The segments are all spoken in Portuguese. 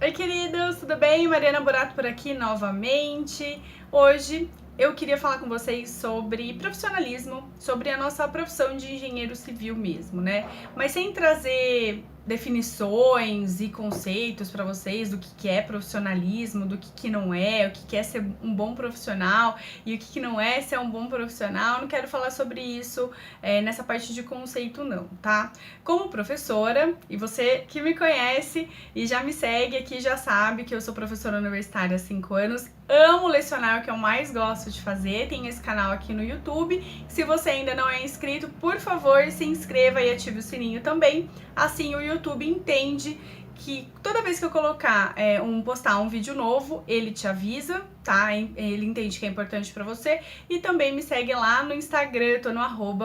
Oi, queridos, tudo bem? Mariana Burato por aqui novamente. Hoje eu queria falar com vocês sobre profissionalismo, sobre a nossa profissão de engenheiro civil mesmo, né? Mas sem trazer definições e conceitos para vocês do que é profissionalismo, do que não é, o que é ser um bom profissional e o que não é ser um bom profissional. Eu não quero falar sobre isso nessa parte de conceito não, tá? Como professora, e você que me conhece e já me segue aqui já sabe que eu sou professora universitária há 5 anos, amo lecionar, é o que eu mais gosto de fazer, tem esse canal aqui no YouTube. Se você ainda não é inscrito, por favor, se inscreva e ative o sininho também, assim o YouTube entende que toda vez que eu colocar postar um vídeo novo, ele te avisa, tá? Ele entende que é importante para você. E também me segue lá no Instagram, tô no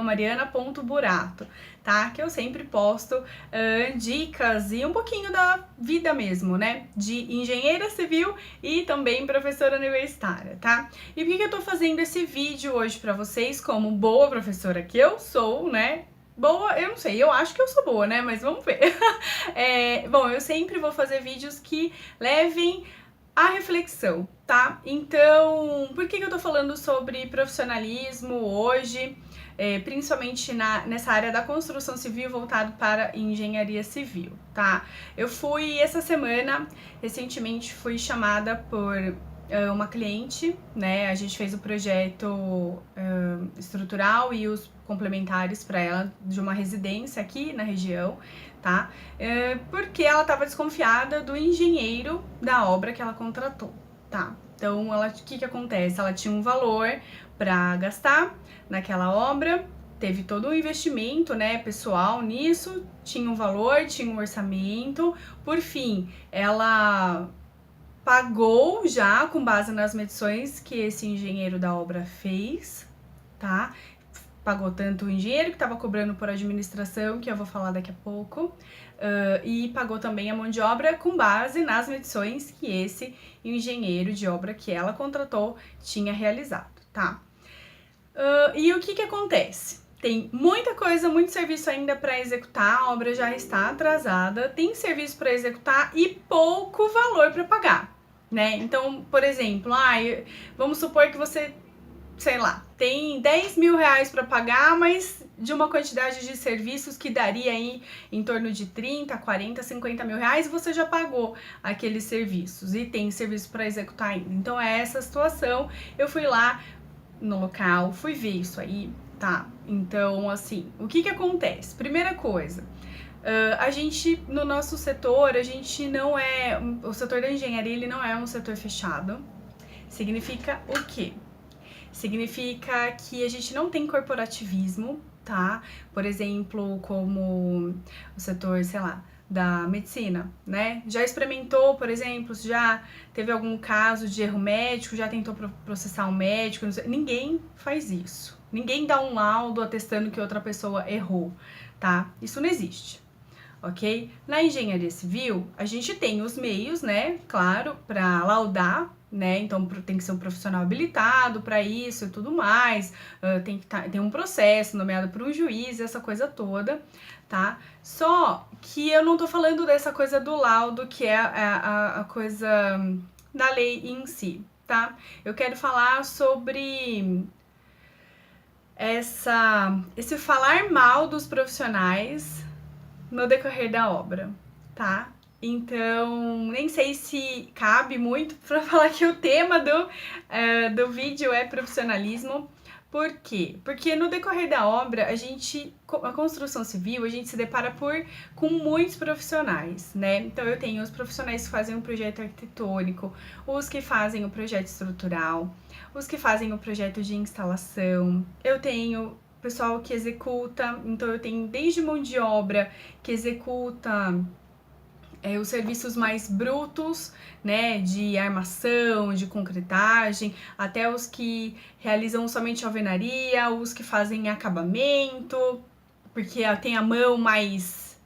@mariana.burato, tá? Que eu sempre posto dicas e um pouquinho da vida mesmo, né? De engenheira civil e também professora universitária, tá? E por que eu tô fazendo esse vídeo hoje para vocês, como boa professora que eu sou, né? Boa, eu não sei, eu acho que eu sou boa, né? Mas vamos ver. Bom, eu sempre vou fazer vídeos que levem à reflexão, tá? Então, por que eu tô falando sobre profissionalismo hoje, principalmente nessa área da construção civil voltado para engenharia civil, tá? Eu fui essa semana, recentemente fui chamada por uma cliente, né? A gente fez o projeto estrutural e os complementares para ela de uma residência aqui na região, tá? Porque ela estava desconfiada do engenheiro da obra que ela contratou, tá? Então, o que acontece? Ela tinha um valor para gastar naquela obra, teve todo um investimento, né, pessoal nisso, tinha um valor, tinha um orçamento, por fim, ela pagou já com base nas medições que esse engenheiro da obra fez, tá? Pagou tanto o engenheiro que estava cobrando por administração, que eu vou falar daqui a pouco, e pagou também a mão de obra com base nas medições que esse engenheiro de obra que ela contratou tinha realizado, tá? E o que acontece? Tem muita coisa, muito serviço ainda para executar, a obra já está atrasada, tem serviço para executar e pouco valor para pagar, né? Então, por exemplo, vamos supor que você, sei lá, tem 10 mil reais para pagar, mas de uma quantidade de serviços que daria aí em torno de 30, 40, 50 mil reais, você já pagou aqueles serviços e tem serviço para executar ainda. Então, é essa situação. Eu fui lá no local, fui ver isso aí, tá? Então, assim, o que acontece? Primeira coisa, a gente, no nosso setor, a gente não é... O setor da engenharia, ele não é um setor fechado. Significa o quê? Significa que a gente não tem corporativismo, tá? Por exemplo, como o setor, sei lá, da medicina, né? Já experimentou, por exemplo, já teve algum caso de erro médico, já tentou processar um médico, ninguém faz isso. Ninguém dá um laudo atestando que outra pessoa errou, tá? Isso não existe, ok? Na engenharia civil, a gente tem os meios, né, claro, para laudar, né, então tem que ser um profissional habilitado para isso e tudo mais, tem um processo nomeado por um juiz, essa coisa toda, tá? Só que eu não tô falando dessa coisa do laudo, que é a coisa da lei em si, tá? Eu quero falar sobre esse falar mal dos profissionais no decorrer da obra, tá? Então, nem sei se cabe muito para falar que o tema do vídeo é profissionalismo. Por quê? Porque no decorrer da obra, a construção civil, a gente se depara com muitos profissionais, né? Então, eu tenho os profissionais que fazem o projeto arquitetônico, os que fazem o projeto estrutural, os que fazem o projeto de instalação, eu tenho pessoal que executa, então eu tenho desde mão de obra que executa os serviços mais brutos, né, de armação, de concretagem, até os que realizam somente alvenaria, os que fazem acabamento, porque tem a mão mais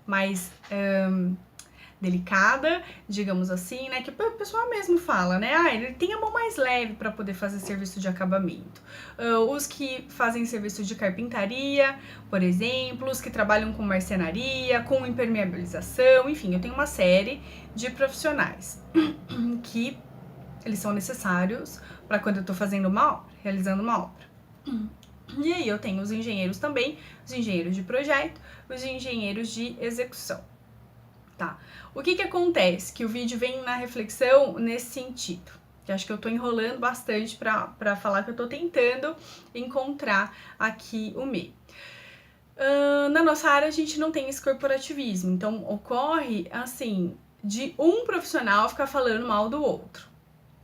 delicada, digamos assim, né? Que o pessoal mesmo fala, né? Ah, ele tem a mão mais leve para poder fazer serviço de acabamento. Os que fazem serviço de carpintaria, por exemplo, os que trabalham com marcenaria, com impermeabilização, enfim, eu tenho uma série de profissionais que eles são necessários para quando eu tô fazendo uma obra, realizando uma obra. E aí eu tenho os engenheiros também, os engenheiros de projeto, os engenheiros de execução, tá? O que acontece? Que o vídeo vem na reflexão nesse sentido, que acho que eu tô enrolando bastante para falar que eu tô tentando encontrar aqui o meio. Na nossa área a gente não tem esse corporativismo, então ocorre, assim, de um profissional ficar falando mal do outro,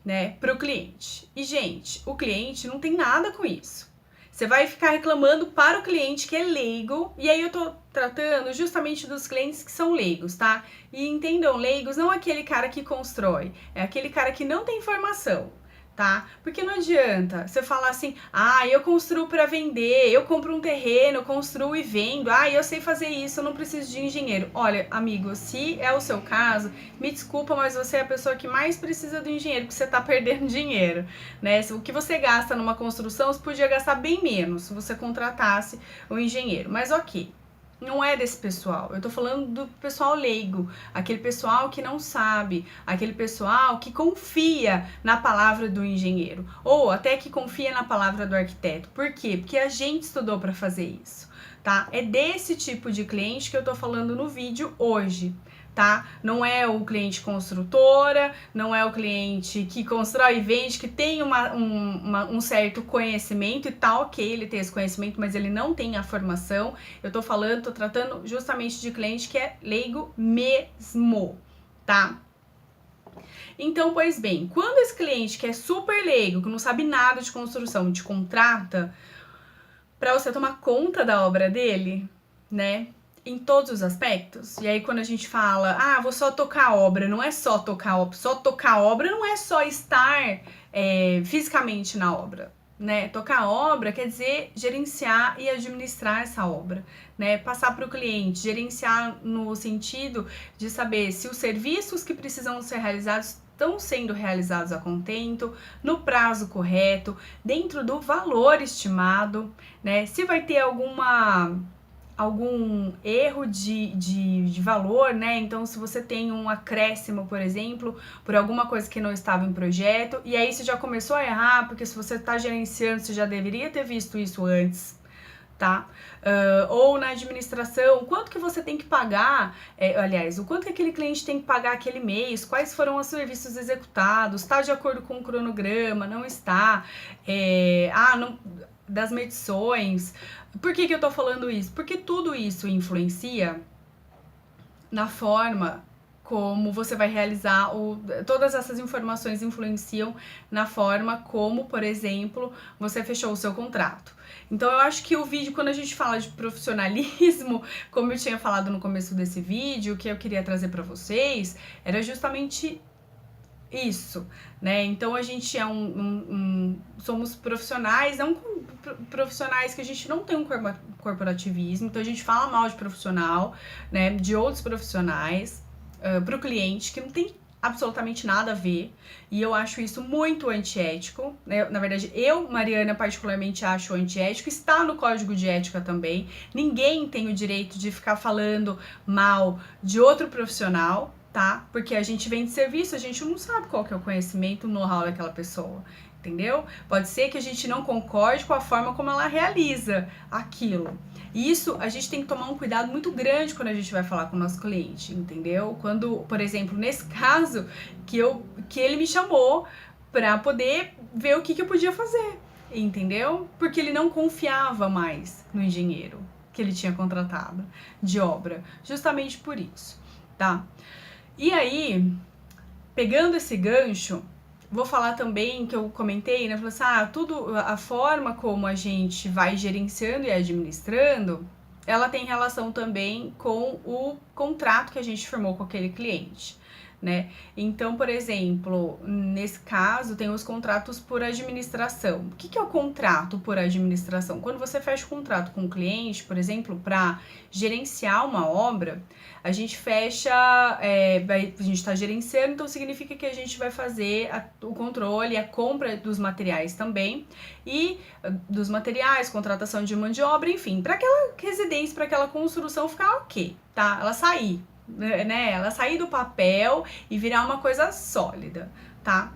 né, pro cliente. E, gente, o cliente não tem nada com isso. Você vai ficar reclamando para o cliente que é leigo, e aí eu tô tratando justamente dos clientes que são leigos, tá? E entendam, leigos não é aquele cara que constrói, é aquele cara que não tem informação, tá? Porque não adianta você falar assim, ah, eu construo para vender, eu compro um terreno, construo e vendo, ah, eu sei fazer isso, eu não preciso de engenheiro. Olha, amigo, se é o seu caso, me desculpa, mas você é a pessoa que mais precisa do engenheiro, porque você tá perdendo dinheiro, né? O que você gasta numa construção, você podia gastar bem menos se você contratasse o engenheiro, mas ok. Não é desse pessoal, eu tô falando do pessoal leigo, aquele pessoal que não sabe, aquele pessoal que confia na palavra do engenheiro, ou até que confia na palavra do arquiteto. Por quê? Porque a gente estudou para fazer isso, tá? É desse tipo de cliente que eu tô falando no vídeo hoje, tá? Não é o cliente construtora, não é o cliente que constrói e vende, que tem um certo conhecimento, e tá ok ele ter esse conhecimento, mas ele não tem a formação. Eu tô tratando justamente de cliente que é leigo mesmo, tá? Então, pois bem, quando esse cliente que é super leigo, que não sabe nada de construção, te contrata para você tomar conta da obra dele, né? Em todos os aspectos. E aí quando a gente fala, ah, vou só tocar a obra, não é só tocar a obra. Só tocar a obra não é só estar fisicamente na obra, né? Tocar a obra quer dizer gerenciar e administrar essa obra, né? Passar para o cliente, gerenciar no sentido de saber se os serviços que precisam ser realizados estão sendo realizados a contento, no prazo correto, dentro do valor estimado, né? Se vai ter algum erro de valor, né? Então, se você tem um acréscimo, por exemplo, por alguma coisa que não estava em projeto, e aí você já começou a errar, porque se você está gerenciando, você já deveria ter visto isso antes, tá? Ou na administração, quanto que você tem que pagar, o quanto que aquele cliente tem que pagar aquele mês, quais foram os serviços executados, está de acordo com o cronograma, não está, das medições. Por que eu tô falando isso? Porque tudo isso influencia na forma como você vai realizar, todas essas informações influenciam na forma como, por exemplo, você fechou o seu contrato. Então eu acho que o vídeo, quando a gente fala de profissionalismo, como eu tinha falado no começo desse vídeo, o que eu queria trazer para vocês era justamente isso, né? Então a gente é somos profissionais, não profissionais que a gente não tem um corporativismo, então a gente fala mal de profissional, né? De outros profissionais para o cliente que não tem absolutamente nada a ver, e eu acho isso muito antiético, né? Na verdade, eu, Mariana, particularmente acho antiético, está no código de ética também. Ninguém tem o direito de ficar falando mal de outro profissional, tá? Porque a gente vende serviço, a gente não sabe qual que é o conhecimento, o know-how daquela pessoa, entendeu? Pode ser que a gente não concorde com a forma como ela realiza aquilo. E isso a gente tem que tomar um cuidado muito grande quando a gente vai falar com o nosso cliente, entendeu? Quando, por exemplo, nesse caso, que ele me chamou para poder ver o que eu podia fazer, entendeu? Porque ele não confiava mais no engenheiro que ele tinha contratado de obra, justamente por isso, tá? E aí, pegando esse gancho, vou falar também que eu comentei, né? Falei assim, a forma como a gente vai gerenciando e administrando, ela tem relação também com o contrato que a gente firmou com aquele cliente, né? Então, por exemplo, nesse caso, tem os contratos por administração. O que é o contrato por administração? Quando você fecha o contrato com o cliente, por exemplo, para gerenciar uma obra, a gente fecha, a gente está gerenciando, então significa que a gente vai fazer o controle, a compra dos materiais também, e dos materiais, contratação de mão de obra, enfim, para aquela residência, para aquela construção ficar ok, tá? Ela sair, né? Ela sair do papel e virar uma coisa sólida, tá?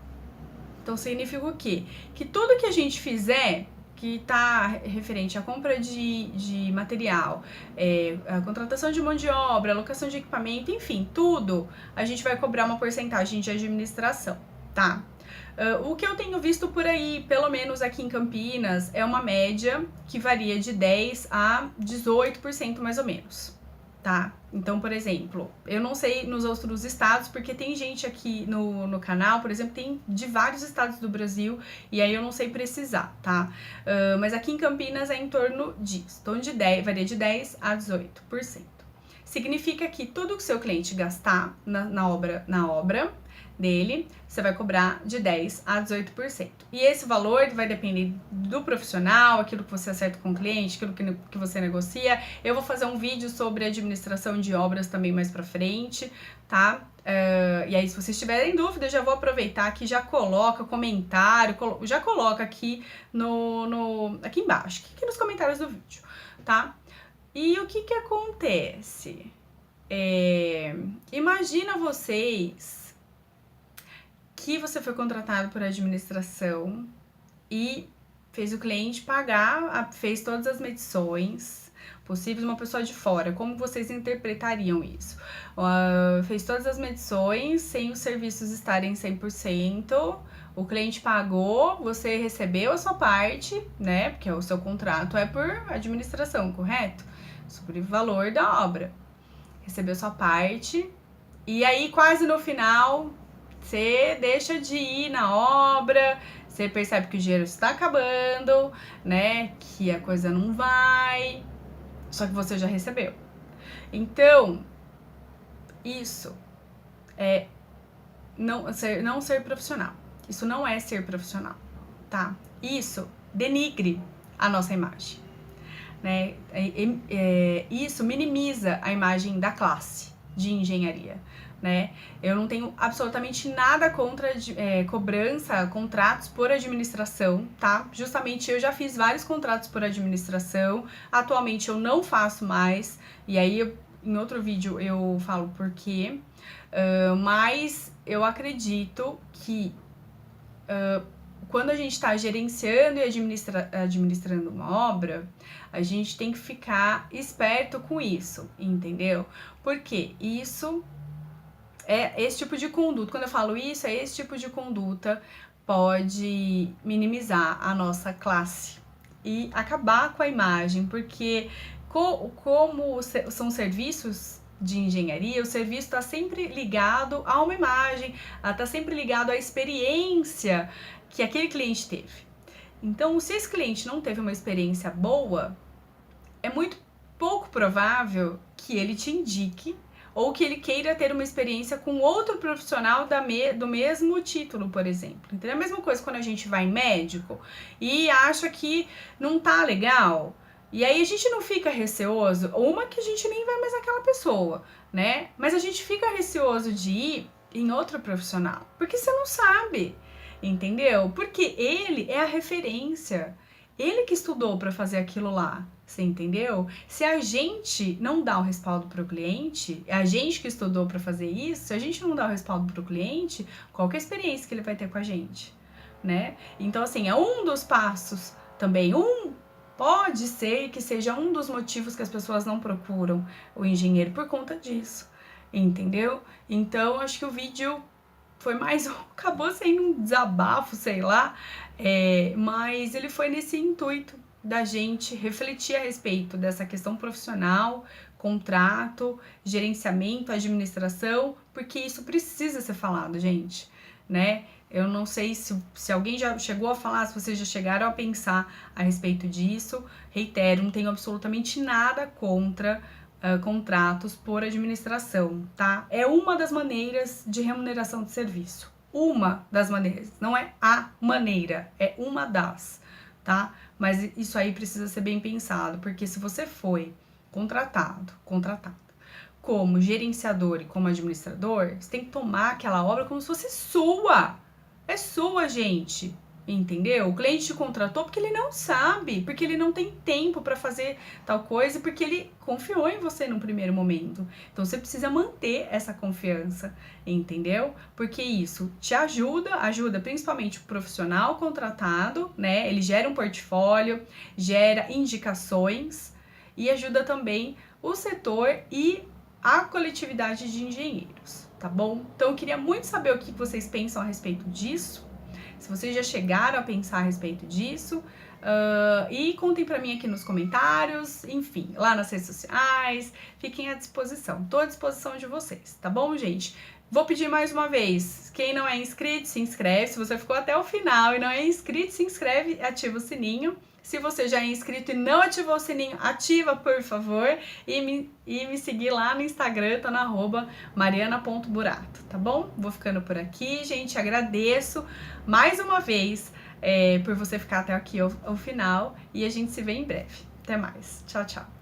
Então significa o quê? Que tudo que a gente fizer que está referente à compra de material, a contratação de mão de obra, alocação de equipamento, enfim, tudo, a gente vai cobrar uma porcentagem de administração, tá? O que eu tenho visto por aí, pelo menos aqui em Campinas, é uma média que varia de 10% a 18% mais ou menos, tá? Então, por exemplo, eu não sei nos outros estados, porque tem gente aqui no canal, por exemplo, tem de vários estados do Brasil, e aí eu não sei precisar, tá? Mas aqui em Campinas é em torno disso, então varia de 10% a 18%. Significa que tudo que o seu cliente gastar na obra dele, você vai cobrar de 10% a 18%. E esse valor vai depender do profissional, aquilo que você acerta com o cliente, aquilo que você negocia. Eu vou fazer um vídeo sobre administração de obras também mais pra frente, tá? E aí, se vocês tiverem dúvida, já vou aproveitar aqui, já coloca comentário, já coloca aqui aqui embaixo, aqui nos comentários do vídeo, tá? E o que acontece? Imagina vocês que você foi contratado por administração e fez o cliente pagar, fez todas as medições possíveis, uma pessoa de fora. Como vocês interpretariam isso? Fez todas as medições sem os serviços estarem 100%, o cliente pagou, você recebeu a sua parte, né? Porque o seu contrato é por administração, correto? Sobre o valor da obra. Recebeu sua parte, e aí quase no final você deixa de ir na obra, você percebe que o dinheiro está acabando, né? Que a coisa não vai, só que você já recebeu. Então, isso é não ser profissional. Isso não é ser profissional, tá? Isso denigre a nossa imagem, né? Isso minimiza a imagem da classe de engenharia, né? Eu não tenho absolutamente nada contra cobrança, contratos por administração, tá? Justamente eu já fiz vários contratos por administração, atualmente eu não faço mais, e aí em outro vídeo eu falo por quê, mas eu acredito que quando a gente está gerenciando e administrando uma obra, a gente tem que ficar esperto com isso, entendeu? Porque isso é esse tipo de conduta. Quando eu falo isso, é esse tipo de conduta pode minimizar a nossa classe e acabar com a imagem, porque como são serviços de engenharia, o serviço está sempre ligado a uma imagem, está sempre ligado à experiência que aquele cliente teve. Então, se esse cliente não teve uma experiência boa, é muito pouco provável que ele te indique ou que ele queira ter uma experiência com outro profissional do mesmo título, por exemplo. Então, é a mesma coisa quando a gente vai em médico e acha que não tá legal, e aí a gente não fica receoso, uma que a gente nem vai mais naquela pessoa, né? Mas a gente fica receoso de ir em outro profissional, porque você não sabe, entendeu? Porque ele é a referência, ele que estudou para fazer aquilo lá, você entendeu? Se a gente não dá o respaldo para o cliente, é a gente que estudou para fazer isso, se a gente não dá o respaldo para o cliente, qual que é a experiência que ele vai ter com a gente, né? Então, assim, é um dos passos também, pode ser que seja um dos motivos que as pessoas não procuram o engenheiro por conta disso, entendeu? Então, acho que o vídeo foi mais, acabou sendo um desabafo, sei lá, mas ele foi nesse intuito da gente refletir a respeito dessa questão profissional, contrato, gerenciamento, administração, porque isso precisa ser falado, gente, né? Eu não sei se alguém já chegou a falar, se vocês já chegaram a pensar a respeito disso. Reitero, não tenho absolutamente nada contra contratos por administração, tá? É uma das maneiras de remuneração de serviço. Uma das maneiras, não é a maneira, é uma das, tá? Mas isso aí precisa ser bem pensado, porque se você foi contratado como gerenciador e como administrador, você tem que tomar aquela obra como se fosse sua. É sua, gente. Entendeu? O cliente te contratou porque ele não sabe, porque ele não tem tempo para fazer tal coisa, porque ele confiou em você no primeiro momento. Então você precisa manter essa confiança, entendeu? Porque isso te ajuda principalmente o profissional contratado, né? Ele gera um portfólio, gera indicações e ajuda também o setor e a coletividade de engenheiros, tá bom? Então eu queria muito saber o que vocês pensam a respeito disso. Se vocês já chegaram a pensar a respeito disso, e contem pra mim aqui nos comentários, enfim, lá nas redes sociais, fiquem à disposição, tô à disposição de vocês, tá bom, gente? Vou pedir mais uma vez, quem não é inscrito, se inscreve, se você ficou até o final e não é inscrito, se inscreve e ativa o sininho. Se você já é inscrito e não ativou o sininho, ativa, por favor, e me seguir lá no Instagram, tá no @mariana.burato, tá bom? Vou ficando por aqui, gente, agradeço mais uma vez por você ficar até aqui ao final, e a gente se vê em breve. Até mais, tchau, tchau!